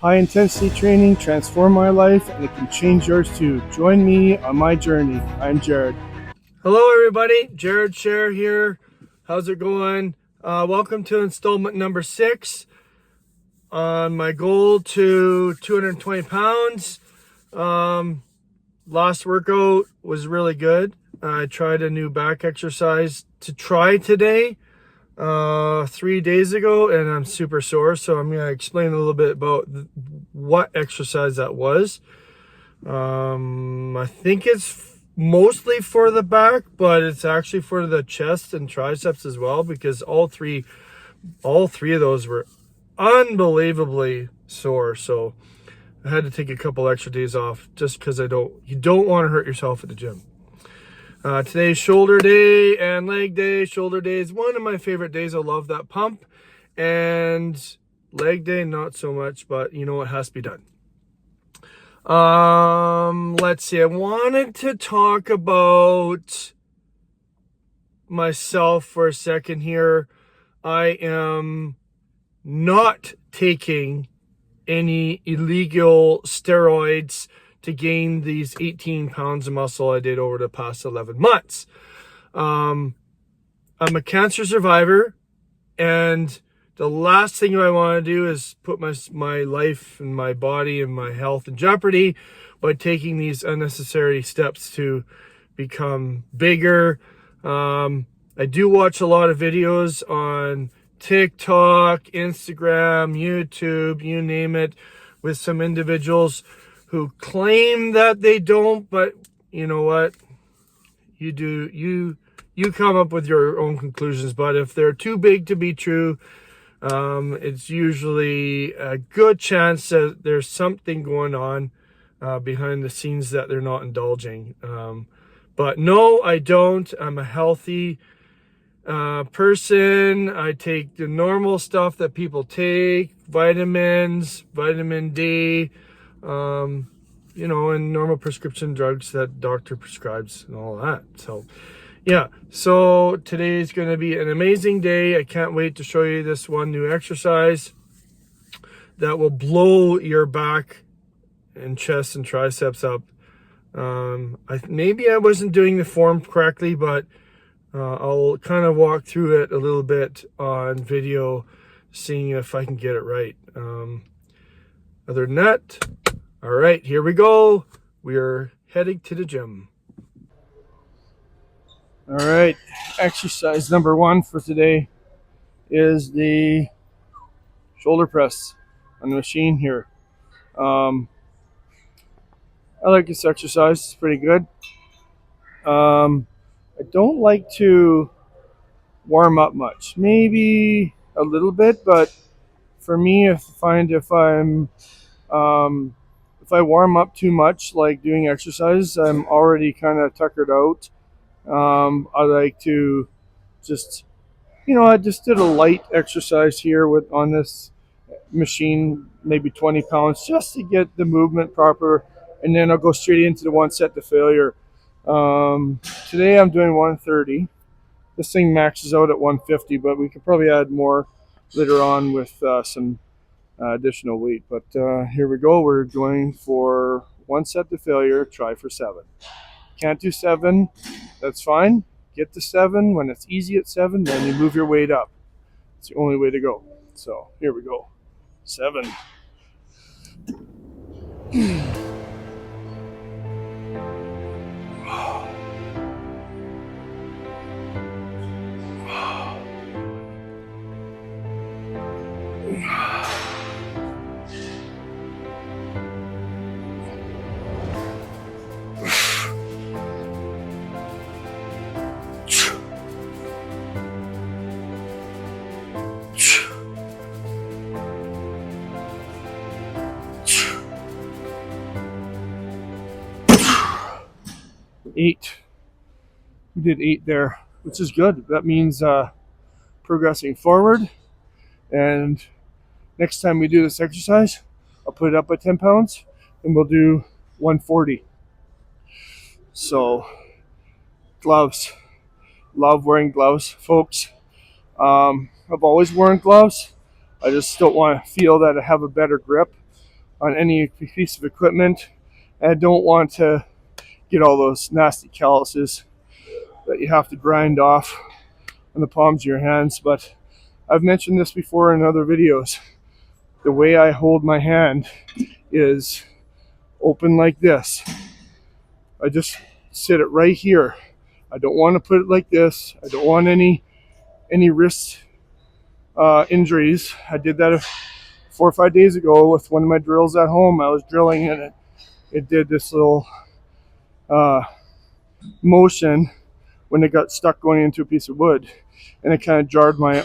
High intensity training transformed my life, and it can change yours too. Join me on my journey. I'm Jared. Hello everybody, Jared Scherr here. How's it going? Welcome to installment number 6 on my goal to 220 pounds. Last workout was really good. I tried a new back exercise to try today 3 days ago, and I'm super sore, so I'm going to explain a little bit about what exercise that was. I think it's mostly for the back, but it's actually for the chest and triceps as well, because all three of those were unbelievably sore. So I had to take a couple extra days off just because you don't want to hurt yourself at the gym. Today's shoulder day and leg day. Shoulder day is one of my favorite days. I love that pump. And leg day, not so much, but you know, it has to be done. Let's see. I wanted to talk about myself for a second here. I am not taking any illegal steroids to gain these 18 pounds of muscle I did over the past 11 months. I'm a cancer survivor, and the last thing I want to do is put my life and my body and my health in jeopardy by taking these unnecessary steps to become bigger. I do watch a lot of videos on TikTok, Instagram, YouTube, you name it, with some individuals who claim that they don't, but you know what? You do. You come up with your own conclusions, but if they're too big to be true, it's usually a good chance that there's something going on behind the scenes that they're not indulging. But no, I don't. I'm a healthy person. I take the normal stuff that people take, vitamins, vitamin D, and normal prescription drugs that doctor prescribes and all that. So yeah, so today is going to be an amazing day. I can't wait to show you this one new exercise that will blow your back and chest and triceps up. Maybe I wasn't doing the form correctly, but I'll kind of walk through it a little bit on video, seeing if I can get it right. Other than that, all right, here we go. We are heading to the gym. All right, exercise number 1 for today is the shoulder press on the machine here. I like this exercise. It's pretty good. I don't like to warm up much. Maybe a little bit, but for me, if I warm up too much, like doing exercise, I'm already kind of tuckered out. I like to just, I just did a light exercise here on this machine, maybe 20 pounds, just to get the movement proper, and then I'll go straight into the 1 set to failure. Today I'm doing 130. This thing maxes out at 150, but we could probably add more later on with some additional weight. But here we go. We're going for 1 set to failure. Try for 7. Can't do 7. That's fine. Get to 7. When it's easy at 7, then you move your weight up. It's the only way to go. So here we go. 7. Eight. We did 8 there, which is good. That means progressing forward. And next time we do this exercise, I'll put it up by 10 pounds and we'll do 140. So, gloves. Love wearing gloves, folks. I've always worn gloves. I just don't want to feel that I have a better grip on any piece of equipment. And I don't want to get all those nasty calluses that you have to grind off on the palms of your hands. But I've mentioned this before in other videos. The way I hold my hand is open like this. I just sit it right here. I don't want to put it like this. I don't want any wrist injuries. I did that 4 or 5 days ago with one of my drills at home. I was drilling and it did this little motion when it got stuck going into a piece of wood, and it kind of jarred my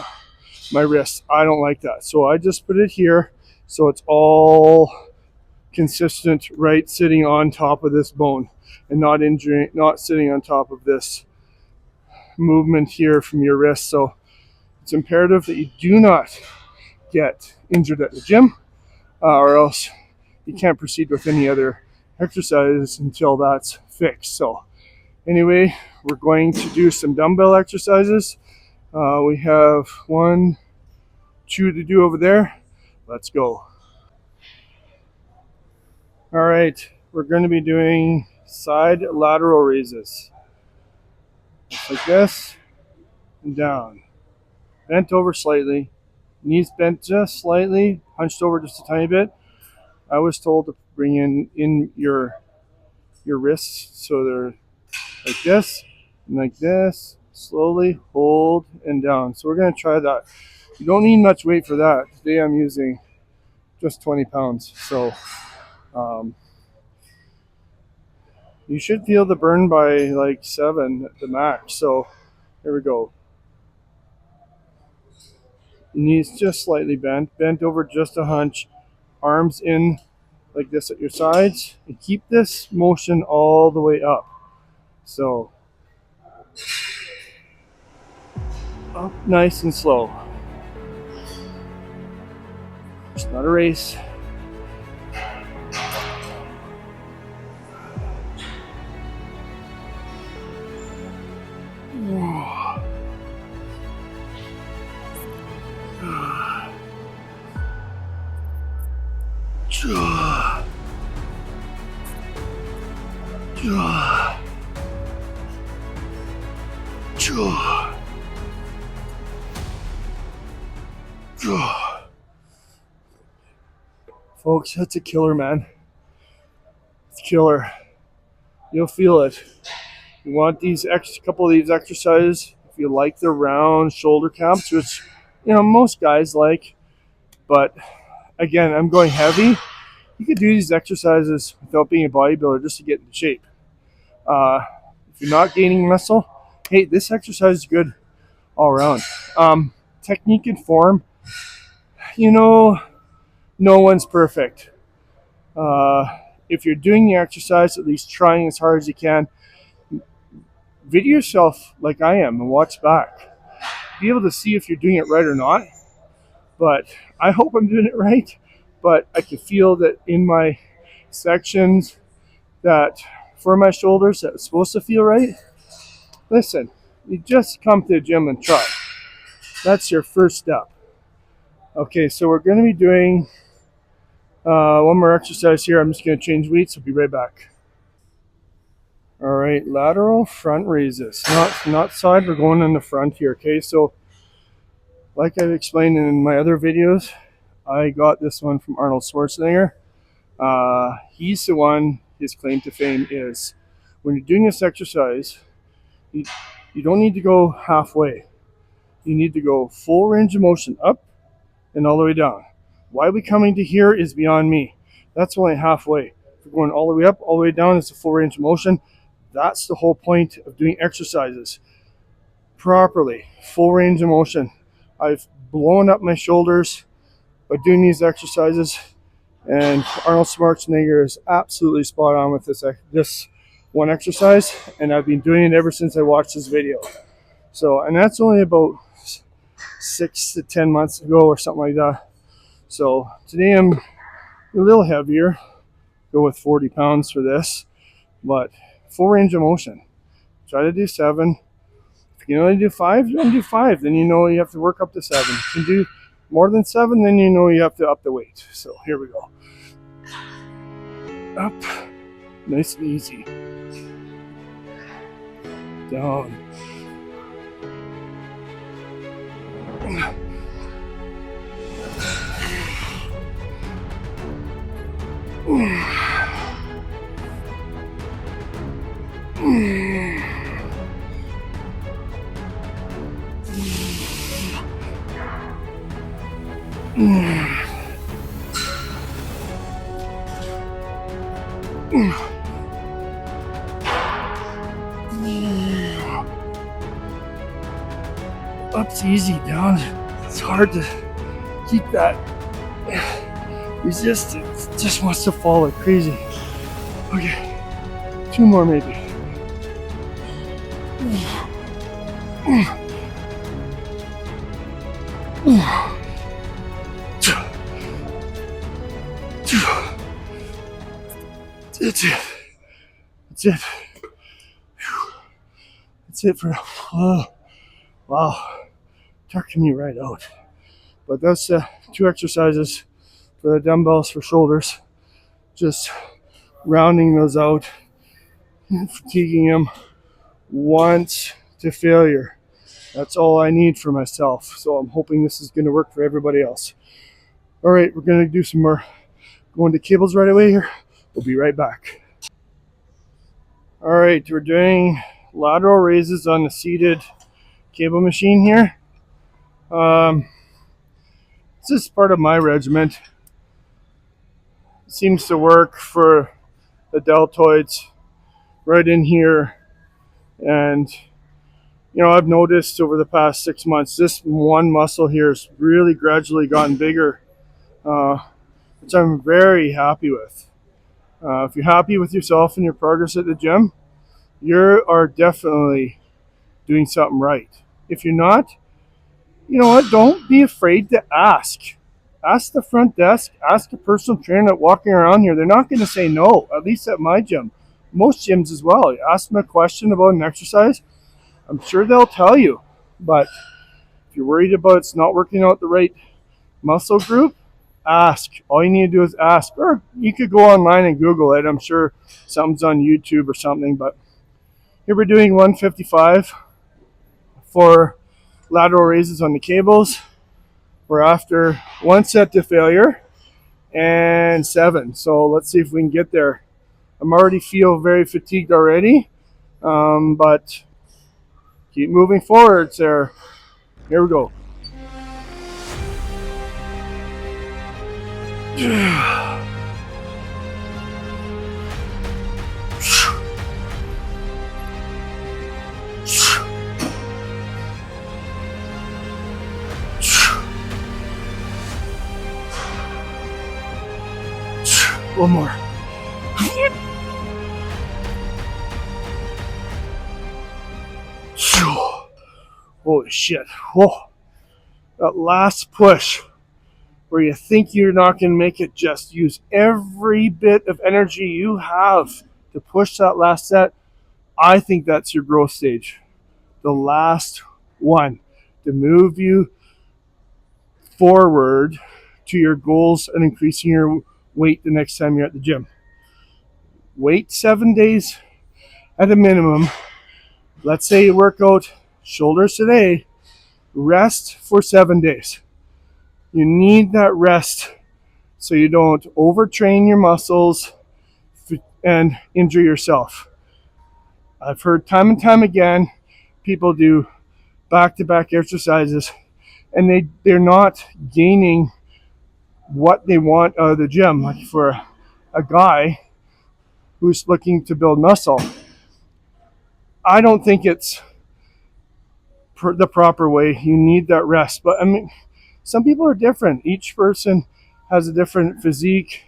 wrist. I don't like that, so I just put it here so it's all consistent, right, sitting on top of this bone and not sitting on top of this movement here from your wrist. So it's imperative that you do not get injured at the gym, or else you can't proceed with any other exercises until that's fixed. So anyway, we're going to do some dumbbell exercises. We have 1, 2 to do over there. Let's go. All right, we're going to be doing side lateral raises. Just like this, and down. Bent over slightly. Knees bent just slightly, hunched over just a tiny bit. I was told to bring in your wrists so they're like this and like this. Slowly hold and down. So we're going to try that. You don't need much weight for that. Today I'm using just 20 pounds. So you should feel the burn by like 7 at the max. So here we go. Knees just slightly bent over just a hunch. Arms in like this at your sides. And keep this motion all the way up. So up nice and slow. It's not a race. Folks, that's a killer, man. It's killer. You'll feel it. You want these couple of these exercises. If you like the round shoulder caps, which most guys like, but again, I'm going heavy. You could do these exercises without being a bodybuilder just to get in shape. If you're not gaining muscle, hey, this exercise is good all around. Technique and form, no one's perfect. If you're doing the exercise, at least trying as hard as you can. Video yourself like I am and watch back. Be able to see if you're doing it right or not. But I hope I'm doing it right. But I can feel that in my sections that for my shoulders that it's supposed to feel right. Listen, you just come to the gym and try. That's your first step. Okay, so we're going to be doing one more exercise here. I'm just going to change weights. I'll be right back. All right, lateral front raises. Not side, we're going in the front here, okay? So like I've explained in my other videos, I got this one from Arnold Schwarzenegger. He's the one, his claim to fame is, when you're doing this exercise, you don't need to go halfway. You need to go full range of motion up and all the way down. Why we coming to here is beyond me. That's only halfway. If we're going all the way up, all the way down, it's a full range of motion. That's the whole point of doing exercises properly. Full range of motion. I've blown up my shoulders by doing these exercises, and Arnold Schwarzenegger is absolutely spot on with this one exercise, and I've been doing it ever since I watched this video. So, and that's only about 6 to 10 months ago or something like that. So today I'm a little heavier, go with 40 pounds for this, but full range of motion. Try to do 7. If you can only do 5, you can do 5. Then you have to work up to 7. If you can do more than 7, then you have to up the weight. So here we go. Up. Nice and easy. Down. Up's easy, down. It's hard to keep that resistance. It just wants to fall like crazy. Okay, 2 more maybe. That's it. That's it. That's it for now. Wow, tucking me right out. But that's 2 exercises for the dumbbells for shoulders. Just rounding those out, fatiguing them once to failure. That's all I need for myself. So I'm hoping this is going to work for everybody else. All right, we're going to do some more going to cables right away here. We'll be right back. All right, we're doing lateral raises on the seated cable machine here. This is part of my regiment. It seems to work for the deltoids right in here. And, you know, I've noticed over the past 6 months, this one muscle here has really gradually gotten bigger, which I'm very happy with. If you're happy with yourself and your progress at the gym, you are definitely doing something right. If you're not, you know what? Don't be afraid to ask. Ask the front desk, ask a personal trainer that's walking around here. They're not going to say no, at least at my gym. Most gyms as well. You ask them a question about an exercise, I'm sure they'll tell you. But if you're worried about it's not working out the right muscle group, ask. All you need to do is ask. Or you could go online and Google it. I'm sure something's on YouTube or something. But here we're doing 155 for lateral raises on the cables. We're after 1 set to failure and 7. So let's see if we can get there. I'm already feel very fatigued already, but keep moving forward, Scherr. Here we go. One more. Holy shit. Whoa. That last push where you think you're not going to make it, just use every bit of energy you have to push that last set. I think that's your growth stage. The last one to move you forward to your goals and increasing your weight the next time you're at the gym. Wait 7 days at a minimum. Let's say you work out shoulders today, rest for 7 days. You need that rest so you don't overtrain your muscles and injure yourself. I've heard time and time again people do back-to-back exercises and they're not gaining what they want out of the gym. Like for a guy who's looking to build muscle, I don't think it's the proper way. You need that rest. But I mean, some people are different. Each person has a different physique.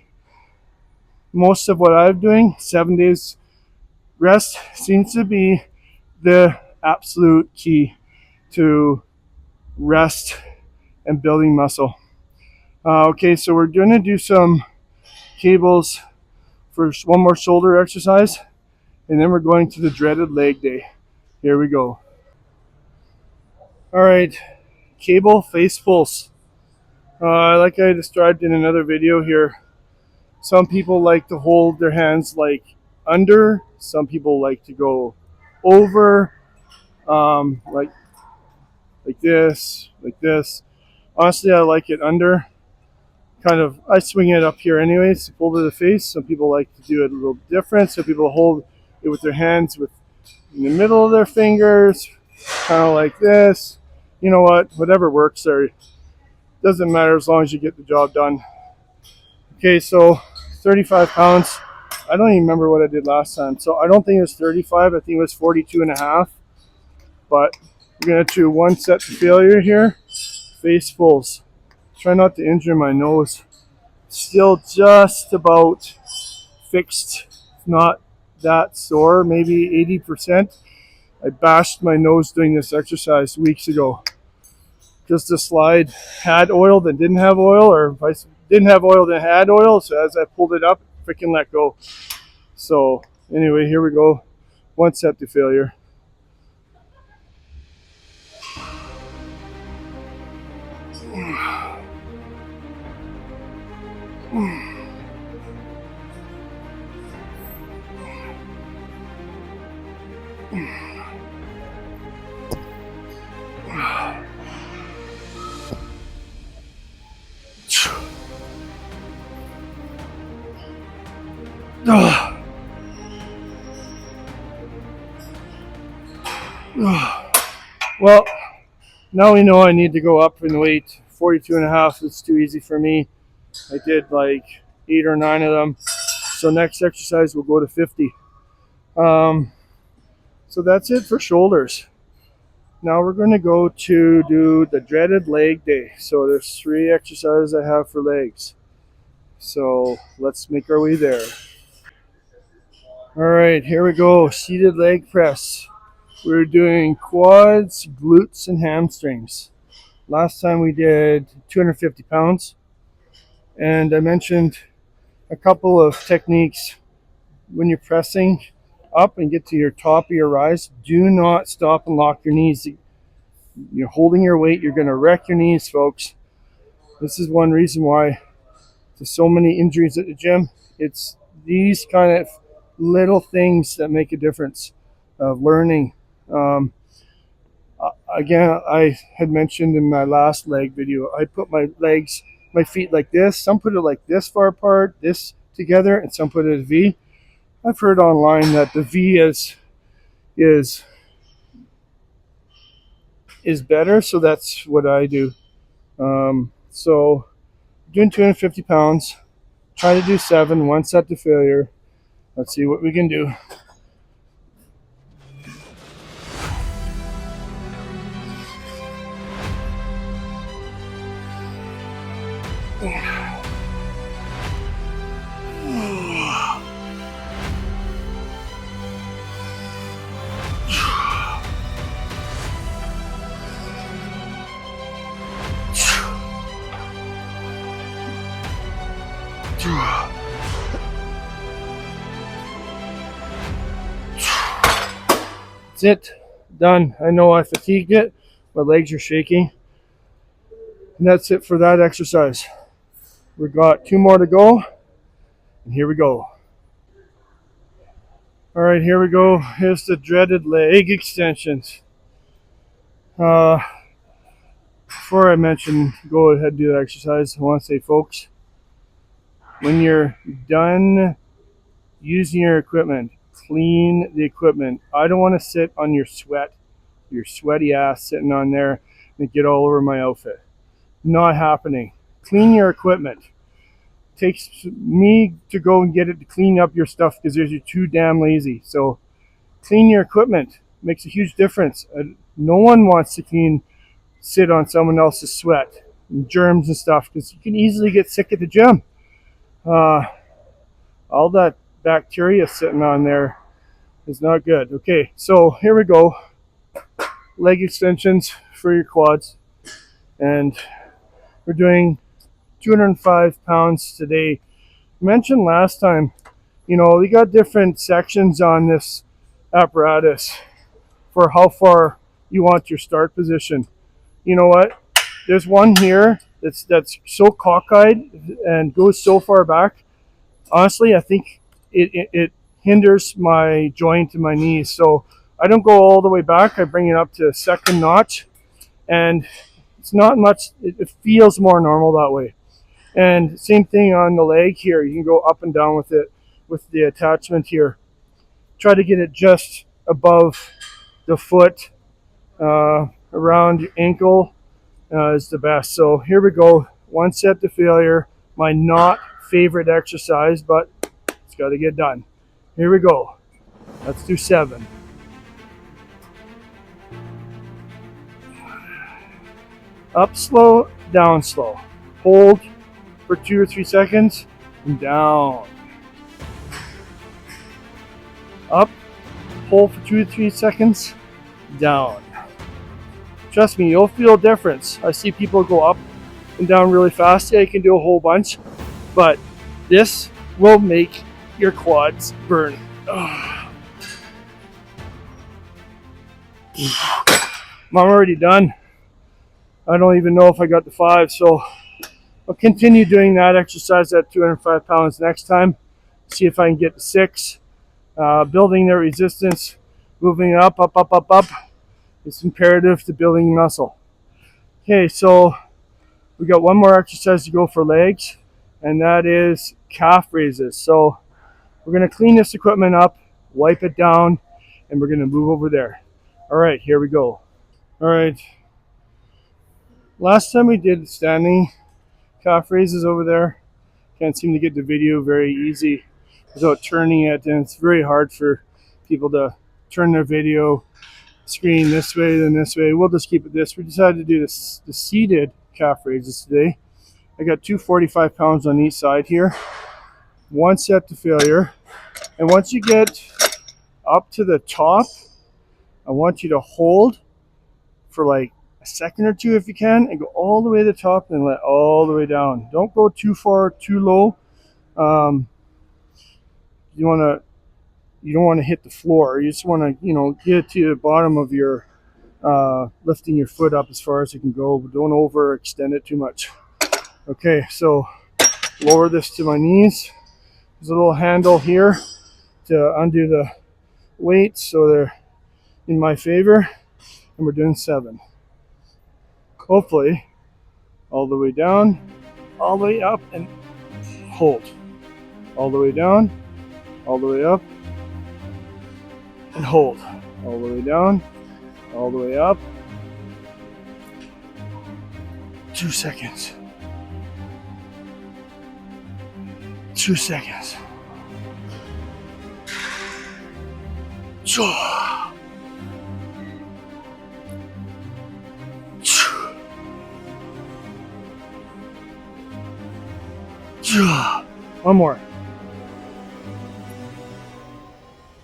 Most of what I'm doing, 7 days rest, seems to be the absolute key to rest and building muscle. Okay, so we're going to do some cables for one more shoulder exercise, and then we're going to the dreaded leg day. Here we go. All right, cable face pulse. Like I described in another video here, Some people like to hold their hands like under. Some people like to go over, like this, like this. Honestly, I like it under. Kind of, I swing it up here anyways to pull to the face. Some people like to do it a little different. Some people hold it with their hands with in the middle of their fingers, kind of like this. You know what? Whatever works there. Doesn't matter as long as you get the job done. Okay, so 35 pounds. I don't even remember what I did last time. So I don't think it was 35. I think it was 42 and a half. But we're going to do one set to failure here. Face pulls. Try not to injure my nose. Still just about fixed, not that sore, maybe 80%. I bashed my nose doing this exercise weeks ago. Just the slide had oil that didn't have oil, or if I didn't have oil that had oil, so as I pulled it up, freaking let go. So anyway, here we go. One set to failure. Well, now we know I need to go up in weight. 42 and a half is too easy for me. I did like 8 or 9 of them. So next exercise we'll go to 50. So that's it for shoulders. Now we're going to go to do the dreaded leg day. So there's 3 exercises I have for legs. So let's make our way there. All right, here we go. Seated leg press. We're doing quads, glutes, and hamstrings. Last time we did 250 pounds. And I mentioned a couple of techniques when you're pressing up and get to your top of your rise. Do not stop and lock your knees. You're holding your weight. You're going to wreck your knees, folks. This is one reason why there's so many injuries at the gym. It's these kind of little things that make a difference of learning. Again, I had mentioned in my last leg video, I put my feet like this. Some put it like this far apart, this together, and some put it as V. I've heard online that the V is better, so that's what I do. So doing 250 pounds, try to do 7, 1 set to failure. Let's see what we can do. That's it. Done. I know I fatigued it. My legs are shaking. And that's it for that exercise. We've got 2 more to go. And here we go. All right, here we go. Here's the dreaded leg extensions. Before I mention, go ahead and do that exercise, I want to say, folks, when you're done using your equipment, clean the equipment. I don't want to sit on your sweaty ass sitting on there and get all over my outfit. Not happening. Clean your equipment. It takes me to go and get it to clean up your stuff because you're too damn lazy. So clean your equipment. Makes a huge difference. No one wants to sit on someone else's sweat and germs and stuff because you can easily get sick at the gym. All that bacteria sitting on there is not good. Okay, so here we go. Leg extensions for your quads. And we're doing 205 pounds today. I mentioned last time, we got different sections on this apparatus for how far you want your start position. You know what? There's one here that's so cockeyed and goes so far back. honestly, I think it hinders my joint in my knees. So I don't go all the way back. I bring it up to second notch, and it's not much. It feels more normal that way. And same thing on the leg here. You can go up and down with it with the attachment here. Try to get it just above the foot, around your ankle is the best. So here we go. One set to failure. My not favorite exercise, but it's got to get done. Here we go. Let's do 7. Up slow, down slow. Hold for 2 or 3 seconds and down. Up, hold for 2 or 3 seconds, down. Trust me, you'll feel a difference. I see people go up and down really fast. Yeah, you can do a whole bunch, but this will make your quads burn. I'm already done. I don't even know if I got the 5, so I'll continue doing that exercise at 205 pounds next time. See if I can get to 6. Building their resistance, moving up, up, up, up, up. It's imperative to building muscle. Okay, so we got one more exercise to go for legs, and that is calf raises. So we're going to clean this equipment up, wipe it down, and we're going to move over there. All right, here we go. All right. Last time we did standing calf raises over there. Can't seem to get the video very easy without turning it, and it's very hard for people to turn their video screen this way, then this way. We'll just keep it this. We decided to do this, the seated calf raises today. I got 245 pounds on each side here. One set to failure. And once you get up to the top, I want you to hold for like a second or two if you can, and go all the way to the top and let all the way down. Don't go too far, too low. You don't want to hit the floor. You just want to, get it to the bottom of your, lifting your foot up as far as it can go, but don't overextend it too much. Okay, so lower this to my knees. There's a little handle here to undo the weights so they're in my favor, and we're doing 7. Hopefully, all the way down, all the way up, and hold. All the way down, all the way up, and hold. All the way down, all the way up. 2 seconds. 2 seconds. One more.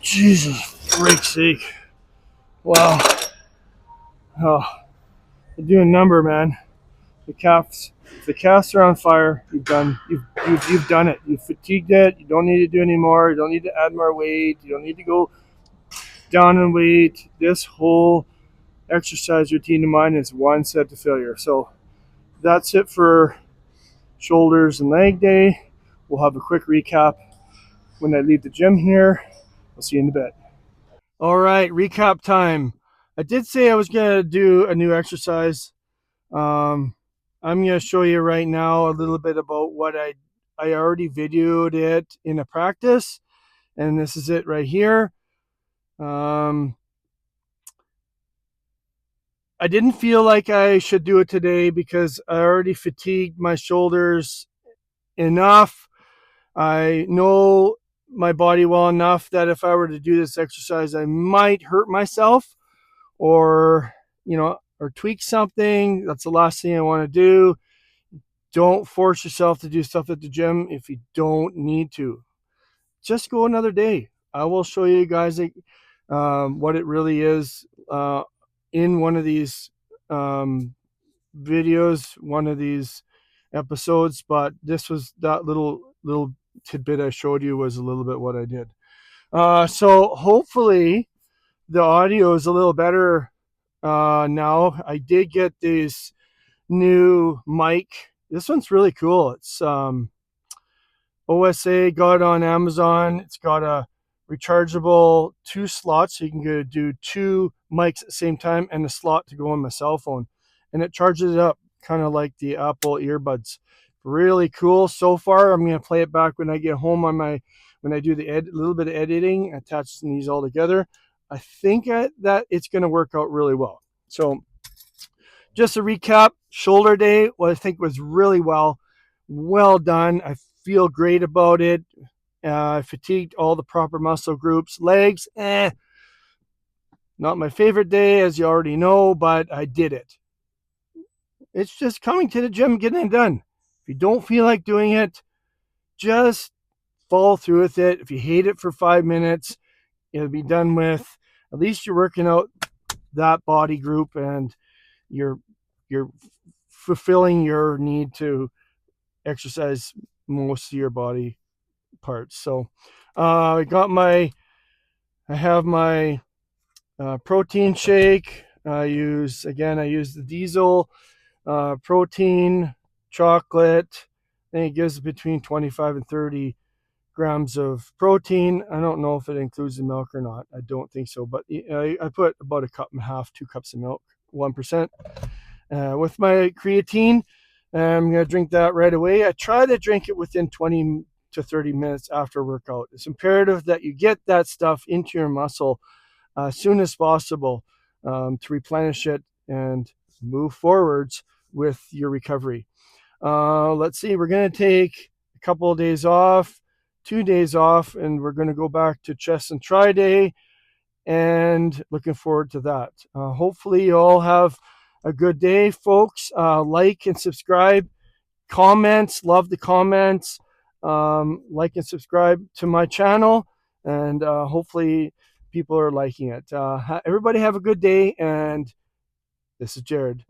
Jesus freak's sake. Wow. Oh, you're doing a number, man. The calves are on fire. You've done it. You've fatigued it. You don't need to do any more. You don't need to add more weight. You don't need to go down in weight. This whole exercise routine of mine is one set to failure. So that's it for shoulders and leg day. We'll have a quick recap when I leave the gym here. I'll see you in a bit. All right, recap time. I did say I was going to do a new exercise. I'm going to show you right now a little bit about what I already videoed it in a practice, and this is it right here. I didn't feel like I should do it today because I already fatigued my shoulders enough. I know my body well enough that if I were to do this exercise, I might hurt myself or tweak something. That's the last thing I want to do. Don't force yourself to do stuff at the gym if you don't need to. Just go another day. I will show you guys what it really is in one of these videos, one of these episodes. But this was that little tidbit I showed you was a little bit what I did. So hopefully the audio is a little better now. I did get this new mic. This one's really cool. It's OSA, got it on Amazon. It's got a rechargeable 2 slots, so you can do 2 mics at the same time and a slot to go on my cell phone. And it charges it up kind of like the Apple earbuds. Really cool so far. I'm going to play it back when I get home on my, when I do the little bit of editing, attaching these all together. I think that it's going to work out really well. So just a recap, shoulder day, what I think was really well done. I feel great about it. I fatigued all the proper muscle groups. Legs, not my favorite day, as you already know, but I did it. It's just coming to the gym, getting it done. If you don't feel like doing it, just follow through with it. If you hate it for 5 minutes, it'll be done with. At least you're working out that body group, and you're fulfilling your need to exercise most of your body parts. So I have my protein shake. I use the diesel protein, chocolate. I think it gives between 25 and 30 grams of protein. I don't know if it includes the milk or not. I don't think so, but I put about a cup and a half, 2 cups of milk, 1%. With my creatine, I'm going to drink that right away. I try to drink it within 20 to 30 minutes after workout. It's imperative that you get that stuff into your muscle as soon as possible to replenish it and move forwards with your recovery. Let's see, we're going to take a couple of days off, 2 days off, and we're going to go back to chest and tri day, and looking forward to that. Hopefully you all have a good day, folks. Like and subscribe, comments, love the comments. Like and subscribe to my channel, and hopefully people are liking it. Everybody have a good day, and this is Jared.